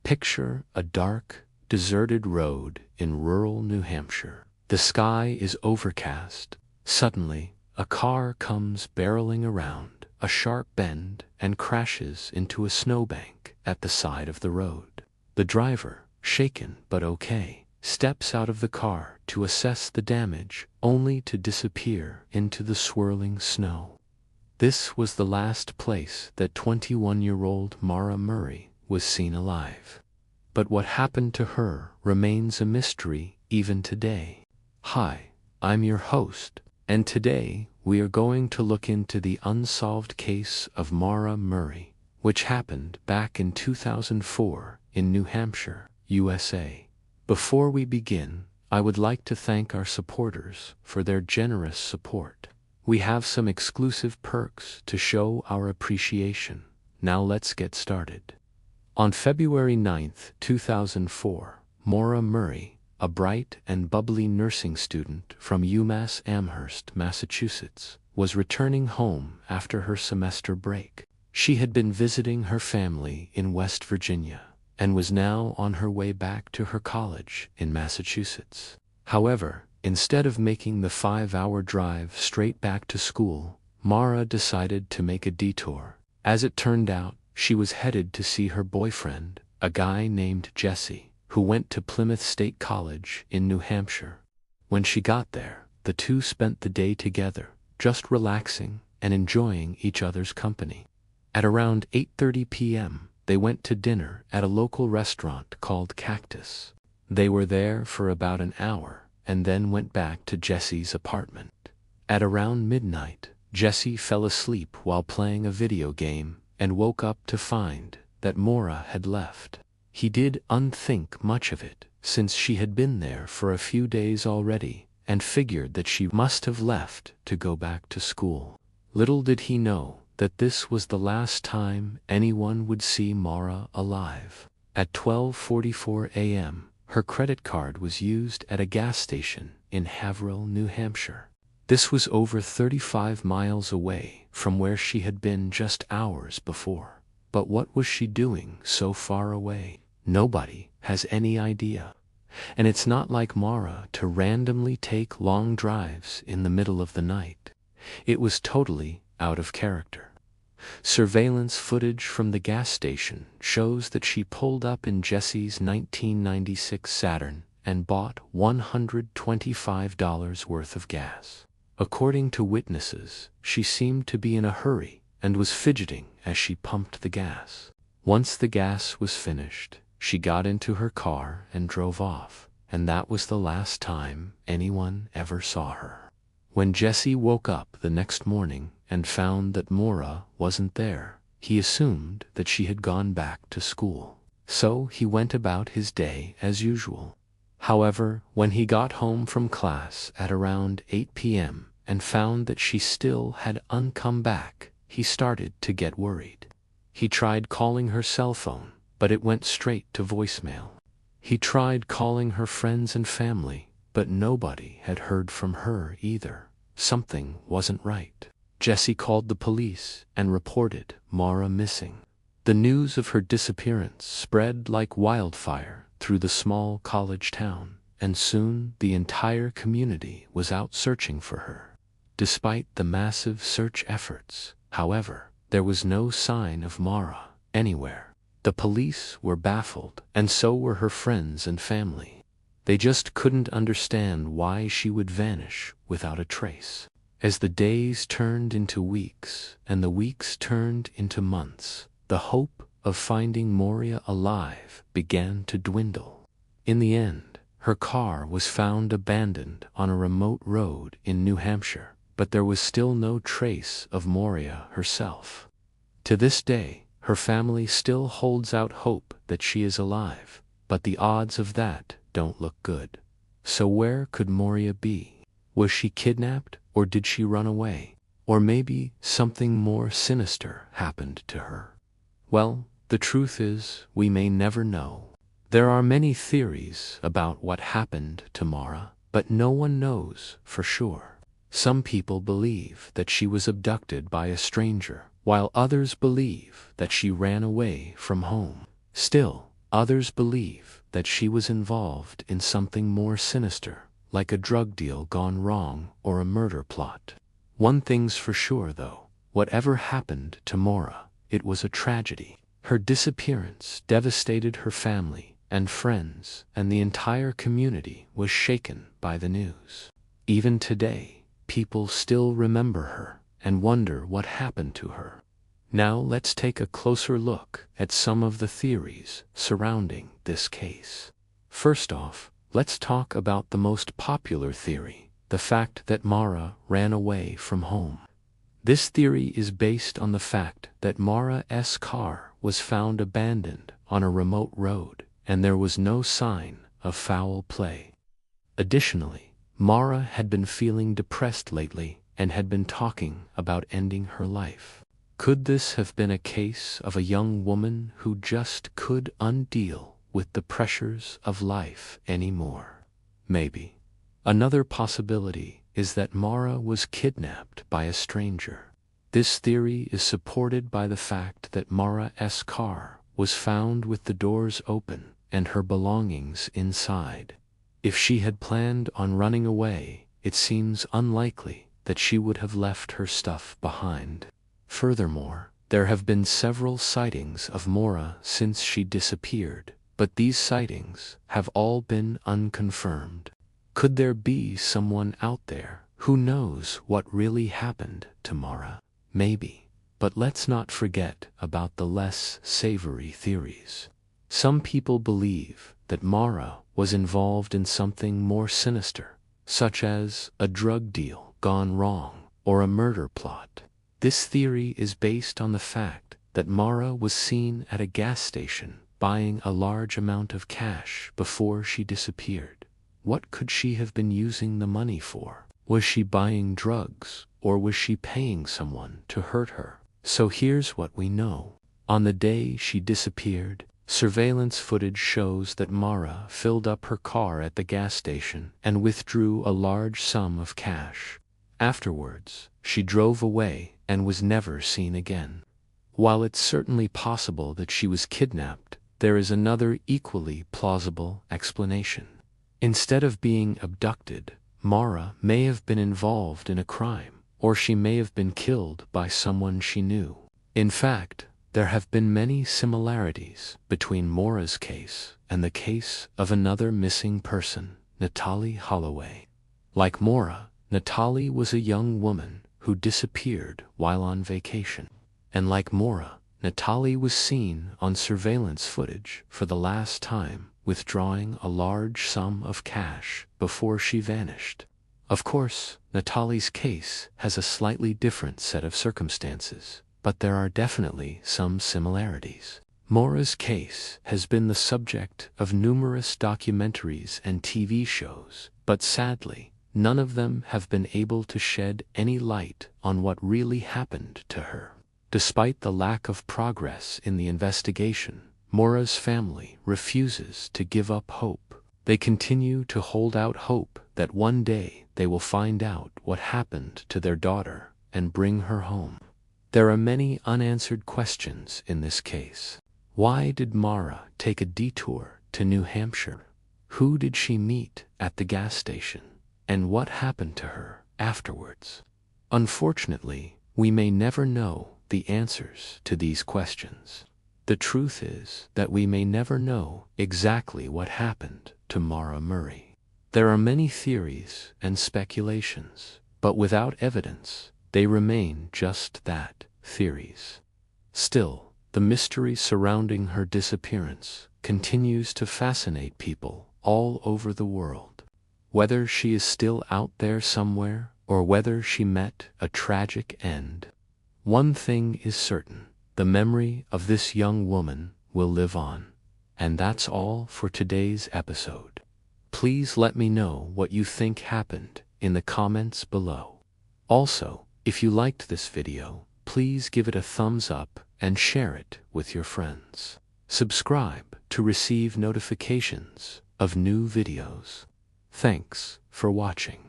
Picture a dark, deserted road in rural New Hampshire. The sky is overcast. Suddenly, a car comes barreling around a sharp bend and crashes into a snowbank at the side of the road. The driver, shaken but okay, steps out of the car to assess the damage, only to disappear into the swirling snow. This was the last place that 21-year-old Maura Murray was seen alive. But what happened to her remains a mystery even today. Hi, I'm your host, and today we are going to look into the unsolved case of Maura Murray, which happened back in 2004 in New Hampshire, USA. Before we begin, I would like to thank our supporters for their generous support. We have some exclusive perks to show our appreciation. Now let's get started. On February 9, 2004, Maura Murray, a bright and bubbly nursing student from UMass Amherst, Massachusetts, was returning home after her semester break. She had been visiting her family in West Virginia and was now on her way back to her college in Massachusetts. However, instead of making the 5-hour drive straight back to school, Maura decided to make a detour. As it turned out, she was headed to see her boyfriend, a guy named Jesse, who went to Plymouth State College in New Hampshire. When she got there, the two spent the day together, just relaxing and enjoying each other's company. At around 8:30 p.m., they went to dinner at a local restaurant called Cactus. They were there for about an hour and then went back to Jesse's apartment. At around midnight, Jesse fell asleep while playing a video game and woke up to find that Maura had left. He didn't think much of it, since she had been there for a few days already, and figured that she must have left to go back to school. Little did he know that this was the last time anyone would see Maura alive. At 12:44 a.m., her credit card was used at a gas station in Haverhill, New Hampshire. This was over 35 miles away from where she had been just hours before. But what was she doing so far away? Nobody has any idea. And it's not like Maura to randomly take long drives in the middle of the night. It was totally out of character. Surveillance footage from the gas station shows that she pulled up in Jesse's 1996 Saturn and bought $125 worth of gas. According to witnesses, she seemed to be in a hurry and was fidgeting as she pumped the gas. Once the gas was finished, she got into her car and drove off, and that was the last time anyone ever saw her. When Jesse woke up the next morning and found that Maura wasn't there, he assumed that she had gone back to school. So he went about his day as usual. However, when he got home from class at around 8 p.m. and found that she still hadn't come back, he started to get worried. He tried calling her cell phone, but it went straight to voicemail. He tried calling her friends and family, but nobody had heard from her either. Something wasn't right. Jesse called the police and reported Maura missing. The news of her disappearance spread like wildfire through the small college town, and soon the entire community was out searching for her. Despite the massive search efforts, however, there was no sign of Maura anywhere. The police were baffled, and so were her friends and family. They just couldn't understand why she would vanish without a trace. As the days turned into weeks, and the weeks turned into months, the hope of finding Maura alive began to dwindle. In the end, her car was found abandoned on a remote road in New Hampshire, but there was still no trace of Maura herself. To this day, her family still holds out hope that she is alive, but the odds of that don't look good. So where could Maura be? Was she kidnapped, or did she run away? Or maybe something more sinister happened to her? Well, the truth is, we may never know. There are many theories about what happened to Maura, but no one knows for sure. Some people believe that she was abducted by a stranger, while others believe that she ran away from home. Still, Others believe that she was involved in something more sinister, like a drug deal gone wrong or a murder plot. One thing's for sure though, whatever happened to Maura, it was a tragedy. Her disappearance devastated her family and friends, and the entire community was shaken by the news. Even today, people still remember her and wonder what happened to her. Now let's take a closer look at some of the theories surrounding this case. First off, let's talk about the most popular theory, the fact that Maura ran away from home. This theory is based on the fact that Maura's car was found abandoned on a remote road, and there was no sign of foul play. Additionally, Maura had been feeling depressed lately and had been talking about ending her life. Could this have been a case of a young woman who just couldn't deal with the pressures of life anymore? Maybe. Another possibility is that Maura was kidnapped by a stranger. This theory is supported by the fact that Maura's car was found with the doors open and her belongings inside. If she had planned on running away, it seems unlikely that she would have left her stuff behind. Furthermore, there have been several sightings of Maura since she disappeared, but these sightings have all been unconfirmed. Could there be someone out there who knows what really happened to Maura? Maybe. But let's not forget about the less savory theories. Some people believe that Maura was involved in something more sinister, such as a drug deal gone wrong or a murder plot. This theory is based on the fact that Maura was seen at a gas station buying a large amount of cash before she disappeared. What could she have been using the money for? Was she buying drugs, or was she paying someone to hurt her? So here's what we know. On the day she disappeared, surveillance footage shows that Maura filled up her car at the gas station and withdrew a large sum of cash. Afterwards, she drove away and was never seen again. While it's certainly possible that she was kidnapped, there is another equally plausible explanation. Instead of being abducted, Maura may have been involved in a crime, or she may have been killed by someone she knew. In fact, there have been many similarities between Maura's case and the case of another missing person, Natalie Holloway. Like Maura, Natalie was a young woman who disappeared while on vacation. And like Maura, Natalie was seen on surveillance footage for the last time withdrawing a large sum of cash before she vanished. Of course, Natalie's case has a slightly different set of circumstances, but there are definitely some similarities. Maura's case has been the subject of numerous documentaries and TV shows, but sadly, none of them have been able to shed any light on what really happened to her. Despite the lack of progress in the investigation, Maura's family refuses to give up hope. They continue to hold out hope that one day they will find out what happened to their daughter and bring her home. There are many unanswered questions in this case. Why did Maura take a detour to New Hampshire? Who did she meet at the gas station? And what happened to her afterwards? Unfortunately, we may never know the answers to these questions. The truth is that we may never know exactly what happened to Maura Murray. There are many theories and speculations, but without evidence, they remain just that, theories. Still, the mystery surrounding her disappearance continues to fascinate people all over the world. Whether she is still out there somewhere, or whether she met a tragic end, one thing is certain: the memory of this young woman will live on. And that's all for today's episode. Please let me know what you think happened in the comments below. Also, if you liked this video, please give it a thumbs up and share it with your friends. Subscribe to receive notifications of new videos. Thanks for watching.